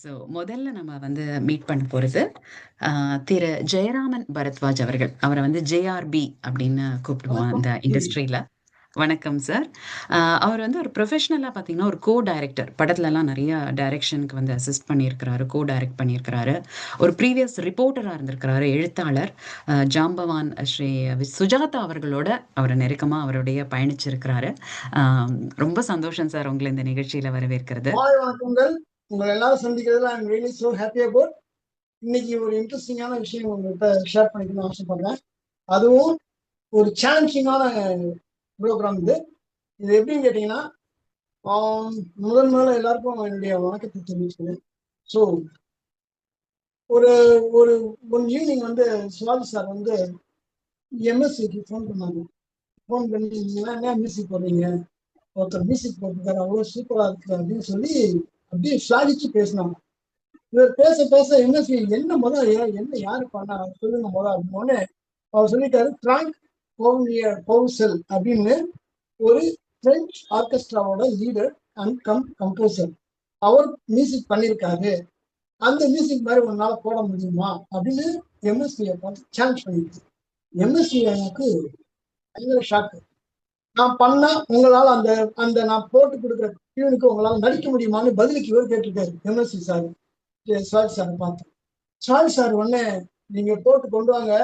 So முதல்ல நம்ம meet பண்ண போறது திரு ஜெயராமன் பரத்வாஜ் அவர்கள். அவரை ஜேஆர்பி அப்படின்னு கூப்பிடுவோம் வணக்கம் இந்த ஜிவி. இண்டஸ்ட்ரியில. வணக்கம் சார். அவர் ஒரு ப்ரொஃபஷனலாக பார்த்தீங்கன்னா ஒரு கோ டைரக்டர், படத்துலலாம் நிறைய டைரக்ஷனுக்கு அசிஸ்ட் பண்ணியிருக்கிறாரு, கோ டைரக்ட் பண்ணியிருக்கிறாரு. ஒரு ப்ரீவியஸ் ரிப்போர்ட்டராக இருந்திருக்கிறாரு, எழுத்தாளர். ஜாம்பவான் ஸ்ரீ சுஜாதா அவர்களோட அவர் நெருக்கமாக அவருடைய பயணிச்சிருக்கிறாரு. ஆஹ் ரொம்ப சந்தோஷம் சார் உங்களை இந்த நிகழ்ச்சியில் வரவேற்கிறது. மாலை வணக்கங்கள். உங்களை எல்லாரும் சந்திக்கிறதுல I am really so happy about. இன்னைக்கு ஒரு இன்ட்ரெஸ்டிங்கான விஷயம் உங்கள்கிட்ட ஷேர் பண்ணிக்கணும்னு ஆசைப்படுறேன். அதுவும் ஒரு சேலஞ்சிங்கான ப்ரோக்ராம் இது. இது எப்படின்னு கேட்டீங்கன்னா, முதல்ல எல்லாருக்கும் என்னுடைய வணக்கத்தை தெரிவிச்சுக்கிறேன். ஸோ ஒரு ஒரு ஒன் ஈவினிங் சிவாஜி சார் எம்எஸ்சிக்கு ஃபோன் பண்ணாங்க. ஃபோன் பண்ணி என்ன மியூசிக் போடுறீங்க, ஒருத்தர் மியூசிக் போட்டிருக்காரு, அவ்வளோ சூப்பரா இருக்கு அப்படின்னு சொல்லி அப்படியே சாதிச்சு பேசினாங்க. இவர் பேச பேச எம்எஸ்வி என்ன என்ன யாரு பண்ணா சொல்லுங்க அப்படின்னு அவர் சொல்லிட்டாரு. பிராங்க் பவுசல் அப்படின்னு ஒரு பிரெஞ்சு ஆர்கெஸ்ட்ராவோட லீடர் அண்ட் கம்போசர். அவர் மியூசிக் பண்ணியிருக்காரு. அந்த மியூசிக் மாதிரி ஒரு நாள் போட முடியுமா அப்படின்னு எம்எஸ்வியை பார்த்து சேலஞ்ச் பண்ணிருக்கு. எம்எஸ்வி எனக்கு பயங்கர ஷாக்கு. நான் பண்ணா உங்களால அந்த அந்த நான் போட்டு கொடுக்குற டியூனுக்கு உங்களால நடிக்க முடியுமான்னு பதிலுக்கு இவர் கேட்டிருக்காரு எம்எஸ்வி சார். சிவாஜி சாரை பார்த்தேன். சிவாஜி சார் நீங்க போட்டு கொண்டு வாங்க,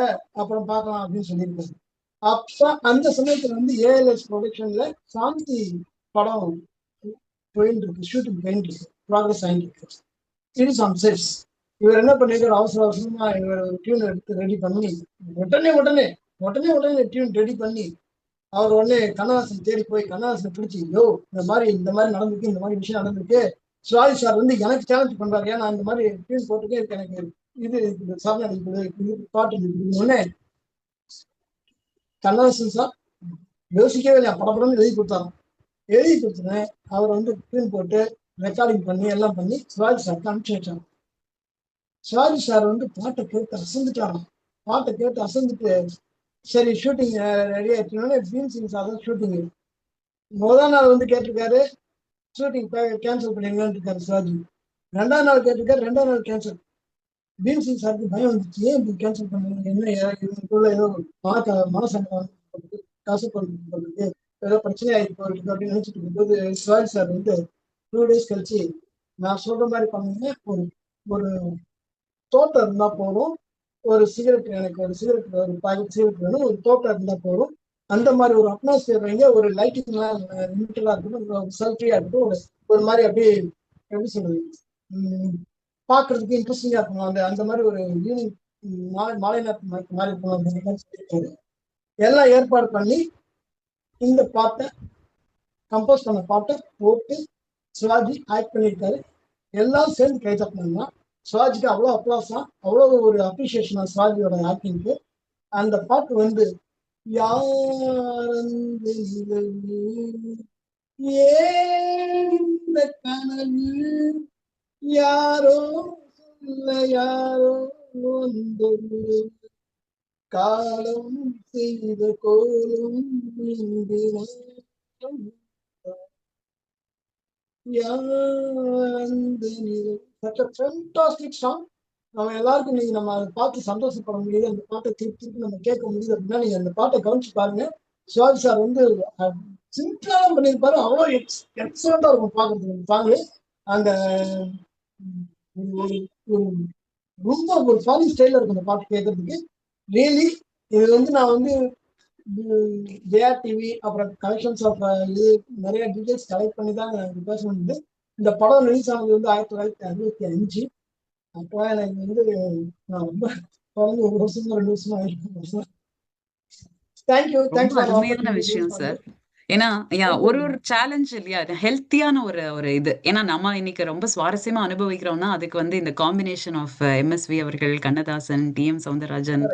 அப்புறம் பார்க்கலாம் அப்படின்னு சொல்லியிருக்காரு. அப்ப அந்த சமயத்துல ஏஎல்எஸ் ப்ரொடக்ஷன்ல சாந்தி படம் போயிட்டு இருக்கு, ஷூட்டிங் போயிட்டு இருக்கு, ப்ராக்ரஸ் ஆகிட்டு இருக்கு. It is on sets. இவர் என்ன பண்ணிருக்காரு, அவசர அவசரமா இவர் டியூன் எடுத்து ரெடி பண்ணி உடனே உடனே உடனே உடனே டியூன் ரெடி பண்ணி அவர் கண்ணதாசன் தேடி போய் கண்ணதாசனை பிடிச்சி, இந்த மாதிரி நடந்திருக்கு, இந்த மாதிரி விஷயம் நடந்திருக்கு. சிவாஜி சார் எனக்கு சேலஞ்ச் பண்றாரு, ஏன்னா இந்த மாதிரி டியூன் போட்டுக்கே இருக்கு, எனக்கு இது சாதனை இருக்குது, இது பாட்டு இருக்குன்னு கண்ணதாசன் சார் யோசிக்கவே இல்லையா, படப்படம் எழுதி கொடுத்தாங்க. எழுதி கொடுத்துனேன். அவர் டியூன் போட்டு ரெக்கார்டிங் பண்ணி எல்லாம் பண்ணி சிவாஜி சாருக்கு அனுப்பிச்சு வச்சாங்க. சிவாஜி சார் பாட்டை கேட்டு அசந்துட்டாராம். பாட்டை கேட்டு அசந்துட்டு சரி ஷூட்டிங் ரெடி ஆயிடுச்சுன்னா பீம் சிங் சார் தான் ஷூட்டிங். முதல் நாள் கேட்டிருக்காரு, ஷூட்டிங் கேன்சல் பண்ணிங்கன்னு இருக்காரு சிவாஜி. ரெண்டாம் நாள் கேட்டிருக்காரு, ரெண்டாம் நாள் கேன்சல். பீம் சிங் சாருக்கு பயம் வந்துச்சு, ஏன் இப்படி கேன்சல் பண்ணுங்க, என்ன இவங்களுக்குள்ள ஏதோ மனசங்கம் கசப்படுறதுக்கு ஏதோ பிரச்சனை ஆகிட்டு போயிருக்கு அப்படின்னு நினைச்சிட்டு இருக்கும்போது சிவாஜி சார் 2 days கழிச்சு, நான் சொல்ற மாதிரி பண்ணுங்க, ஒரு ஒரு தோட்டம் இருந்தா போதும், ஒரு சிகரெட், எனக்கு ஒரு சிகரெட், ஒரு பாக்கெட் சிகரெட் வேணும், ஒரு தோட்டம் இருந்தா போதும், அந்த மாதிரி ஒரு அட்மாஸ்பியர் வைங்க, ஒரு லைட்டிங் எல்லாம் லிமிட்டடா இருக்கட்டும், செல்ஃபியா இருக்கட்டும், ஒரு மாதிரி அப்படியே எப்படி சொல்றது, பாக்குறதுக்கு இன்ட்ரெஸ்டிங்கா இருக்கணும், அந்த அந்த மாதிரி ஒரு ஈவினிங் மாலை நேரத்து மாதிரி இருக்கணும் அப்படிங்கிற மாதிரி சொல்லியிருக்காரு. எல்லாம் ஏற்பாடு பண்ணி இந்த பாட்டை கம்போஸ் பண்ண பாட்டை போட்டு சிவாஜி ஆக்ட் பண்ணியிருக்காரு. எல்லாம் சேர்ந்து கை தட்டினாங்கன்னா சிவாஜிக்கு அவ்வளோ அப்ளாஸா, அவ்வளோ ஒரு அப்ரிசியேஷன் சிவாஜியோட ஆக்டிங்க்கு. அந்த பாட்டு யாரந்த ஏந்த கனவு, யாரோ சொல்ல யாரோ வந்தொரு காலம் செய்த கோலம் இங்கு நம்ம எல்லாருக்கும் நீங்க நம்ம அதை பார்த்து சந்தோஷப்பட முடியுது, அந்த பாட்டை திருப்பி திருப்பி நம்ம கேட்க முடியுது அப்படின்னா நீங்க அந்த பாட்டை கவனிச்சு பாருங்க. சிவாஜி சார் சிம்பிளா பண்ணியிருப்பாரு, அவ்வளோ எக்ஸலண்டா இருக்கும் பாக்குறதுக்கு சாங்கு. அந்த ஒரு ரொம்ப ஒரு ஃபாரின் ஸ்டைல இருக்கும் அந்த பாட்டு கேட்கறதுக்கு. ரியலி இது நான் ஜேஆர் டிவி அப்புறம் கலெக்ஷன்ஸ் ஆஃப் இது நிறைய டீடைல்ஸ் கலெக்ட் பண்ணி தான் பேச முடியுது. இந்த படம் ரிலீஸ் ஆனது 1965. அப்போ எனக்கு நான் ரொம்ப தொடர்ந்து 1 வருஷமா 2 வருஷமா ஆயிருக்கு. தேங்க்யூ, ரொம்ப தேங்க்ஸ் ஃபார் அருமையான விஷயம் சார். ஆப்பர்ச்சுனிட்டி. ஏன்னா ஒரு ஒரு சேலஞ்ச் இல்லையா, ஹெல்த்தியான ஒரு ஒரு இது. ஏன்னா நம்ம இன்னைக்கு ரொம்ப சுவாரஸ்யமா அனுபவிக்கிறோம்னா அதுக்கு இந்த காம்பினேஷன் ஆஃப் எம்எஸ்வி அவர்கள், கண்ணதாசன், டிஎம் சௌந்தரராஜன்,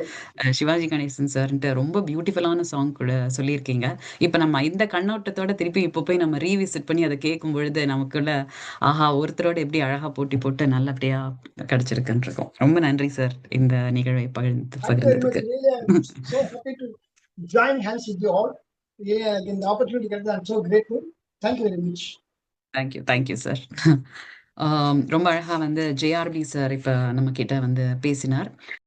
சிவாஜி கணேசன் சார்ன்ட்டு ரொம்ப பியூட்டிஃபுல்லான சாங் கூட சொல்லியிருக்கீங்க. இப்ப நம்ம இந்த கண்ணோட்டத்தோட திருப்பி இப்போ போய் நம்ம ரீவிசிட் பண்ணி அதை கேட்கும் பொழுது நமக்குள்ள ஆஹா, ஒருத்தரோட எப்படி அழகா போட்டி போட்டு நல்லபடியா கிடைச்சிருக்குன்னு இருக்கும். ரொம்ப நன்றி சார் இந்த நிகழ்வை பகிர்ந்ததுக்கு. So happy to join hands with you all. Yeah, again, the opportunity, I'm so grateful. Thank you very much. Thank you sir. ரொம்ப அழகா வந்து ஜேஆர்பி சார் இப்ப நம்ம கிட்ட வந்து பேசினார்.